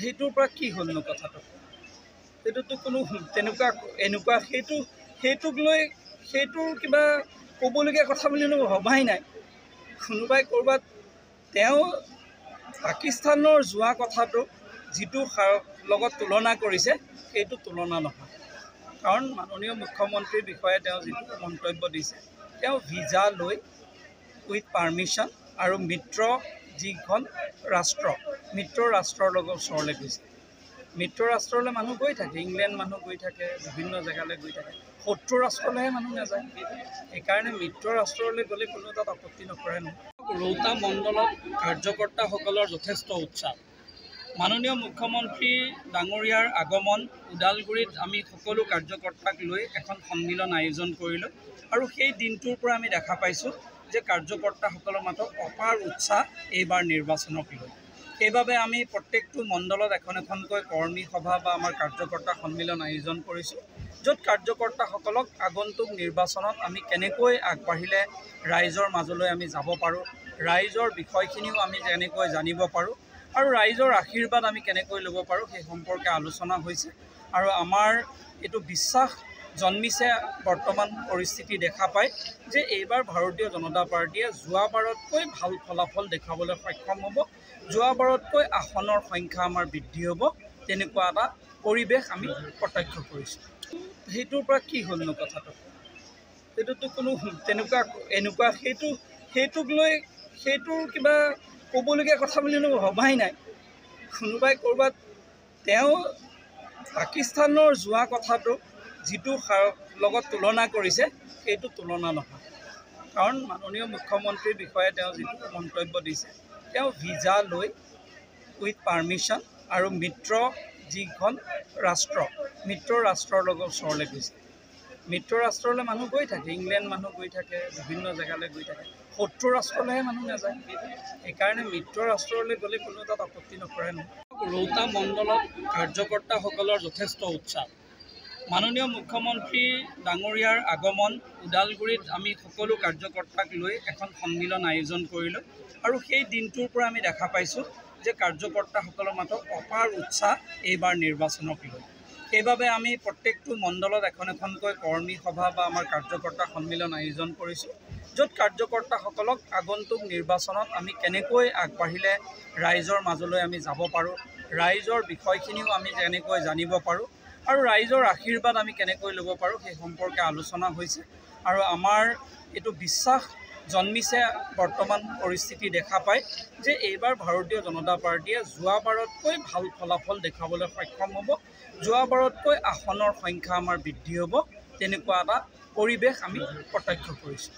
সেইটোৰ পৰা কি হ'লনো কথাটো সেইটোতো কোনো এনেকুৱা সেইটোক লৈ সেইটোৰ কিবা ক'বলগীয়া কথা বুলি ভবাই নাই কোনোবাই ক'ৰবাত তেওঁ পাকিস্তানৰ যোৱা কথাটো যিটো লগত তুলনা কৰিছে সেইটো তুলনা নহয় কাৰণ মাননীয় মুখ্যমন্ত্ৰীৰ বিষয়ে তেওঁ যিটো মন্তব্য দিছে তেওঁ ভিজা লৈ উইথ পাৰ্মিশ্যন আৰু মিত্ৰ যিখন মিত্ৰ ৰাষ্ট্ৰৰ লগত ওচৰলৈ গৈছে মিত্ৰ ৰাষ্ট্ৰলৈ মানুহ গৈ থাকে ইংলেণ্ড মানুহ গৈ থাকে বিভিন্ন জেগালৈ গৈ থাকে শত্ৰু ৰাষ্ট্ৰলৈহে মানুহ নাযায় সেইকাৰণে মিত্ৰ ৰাষ্ট্ৰলৈ গ'লে কোনো তাত আপত্তি নকৰে নহয় ৰৌতা মণ্ডলত কাৰ্যকৰ্তাসকলৰ যথেষ্ট উৎসাহ মাননীয় মুখ্যমন্ত্ৰী ডাঙৰীয়াৰ আগমন ওদালগুৰিত আমি সকলো কাৰ্যকৰ্তাক লৈ এখন সন্মিলন আয়োজন কৰিলোঁ আৰু সেই দিনটোৰ পৰা আমি দেখা পাইছোঁ যে কাৰ্যকৰ্তাসকলৰ মাজত অপাৰ উৎসাহ এইবাৰ নিৰ্বাচনক লৈ সেইবাবে আমি প্ৰত্যেকটো মণ্ডলত এখনকৈ কৰ্মী সভা বা আমাৰ কাৰ্যকৰ্তা সন্মিলন আয়োজন কৰিছোঁ য'ত কাৰ্যকৰ্তাসকলক আগন্তুক নিৰ্বাচনত আমি কেনেকৈ আগবাঢ়িলে ৰাইজৰ মাজলৈ আমি যাব পাৰোঁ ৰাইজৰ বিষয়খিনিও আমি কেনেকৈ জানিব পাৰোঁ আৰু ৰাইজৰ আশীৰ্বাদ আমি কেনেকৈ ল'ব পাৰোঁ সেই সম্পৰ্কে আলোচনা হৈছে আৰু আমাৰ এইটো বিশ্বাস জন্মিছে বৰ্তমান পৰিস্থিতি দেখা পায় যে এইবাৰ ভাৰতীয় জনতা পাৰ্টীয়ে যোৱাবাৰতকৈ ভাল ফলাফল দেখুৱাবলৈ সক্ষম হ'ব যোৱাবাৰতকৈ আসনৰ সংখ্যা আমাৰ বৃদ্ধি হ'ব তেনেকুৱা এটা পৰিৱেশ আমি প্ৰত্যক্ষ কৰিছোঁ সেইটোৰ পৰা কি হ'লনো কথাটো সেইটোতো কোনো সেইটোক লৈ সেইটোৰ কিবা ক'বলগীয়া কথা বুলি ভবাই নাই কোনোবাই ক'ৰবাত তেওঁ পাকিস্তানৰ যোৱা কথাটো যিটো লগত তুলনা কৰিছে সেইটো তুলনা নহয় কাৰণ মাননীয় মুখ্যমন্ত্ৰীৰ বিষয়ে তেওঁ যিটো মন্তব্য দিছে তেওঁ ভিজা লৈ উইথ পাৰ্মিশ্যন আৰু মিত্ৰ যিখন মিত্ৰ ৰাষ্ট্ৰৰ লগত ওচৰলৈ গৈছে মিত্ৰ ৰাষ্ট্ৰলৈ মানুহ গৈ থাকে ইংলেণ্ড মানুহ গৈ থাকে বিভিন্ন জেগালৈ গৈ থাকে শত্ৰু ৰাষ্ট্ৰলৈহে মানুহ নাযায় সেইকাৰণে মিত্ৰ ৰাষ্ট্ৰলৈ গ'লে কোনো তাত আপত্তি নকৰে নহয় ৰৌতা মণ্ডলত কাৰ্যকৰ্তাসকলৰ যথেষ্ট উৎসাহ মাননীয় মুখ্যমন্ত্ৰী ডাঙৰীয়াৰ আগমন ওদালগুৰিত আমি সকলো কাৰ্যকৰ্তাক লৈ এখন সন্মিলন আয়োজন কৰিলোঁ আৰু সেই দিনটোৰ পৰা আমি দেখা পাইছোঁ যে কাৰ্যকৰ্তাসকলৰ মাজত অপাৰ উৎসাহ এইবাৰ নিৰ্বাচনক লৈ সেইবাবে আমি প্ৰত্যেকটো মণ্ডলত এখনকৈ কৰ্মী সভা বা আমাৰ কাৰ্যকৰ্তা সন্মিলন আয়োজন কৰিছোঁ য'ত কাৰ্যকৰ্তাসকলক আগন্তুক নিৰ্বাচনত আমি কেনেকৈ আগবাঢ়িলে ৰাইজৰ মাজলৈ আমি যাব পাৰোঁ ৰাইজৰ বিষয়খিনিও আমি কেনেকৈ জানিব পাৰোঁ আৰু ৰাইজৰ আশীৰ্বাদ আমি কেনেকৈ ল'ব পাৰোঁ সেই সম্পৰ্কে আলোচনা হৈছে আৰু আমাৰ এইটো বিশ্বাস জন্মিছে বৰ্তমান পৰিস্থিতি দেখা পায় যে এইবাৰ ভাৰতীয় জনতা পাৰ্টীয়ে যোৱাবাৰতকৈ ভাল ফলাফল দেখুৱাবলৈ সক্ষম হ'ব যোৱাবাৰতকৈ আসনৰ সংখ্যা আমাৰ বৃদ্ধি হ'ব তেনেকুৱা এটা পৰিৱেশ আমি প্ৰত্যক্ষ কৰিছোঁ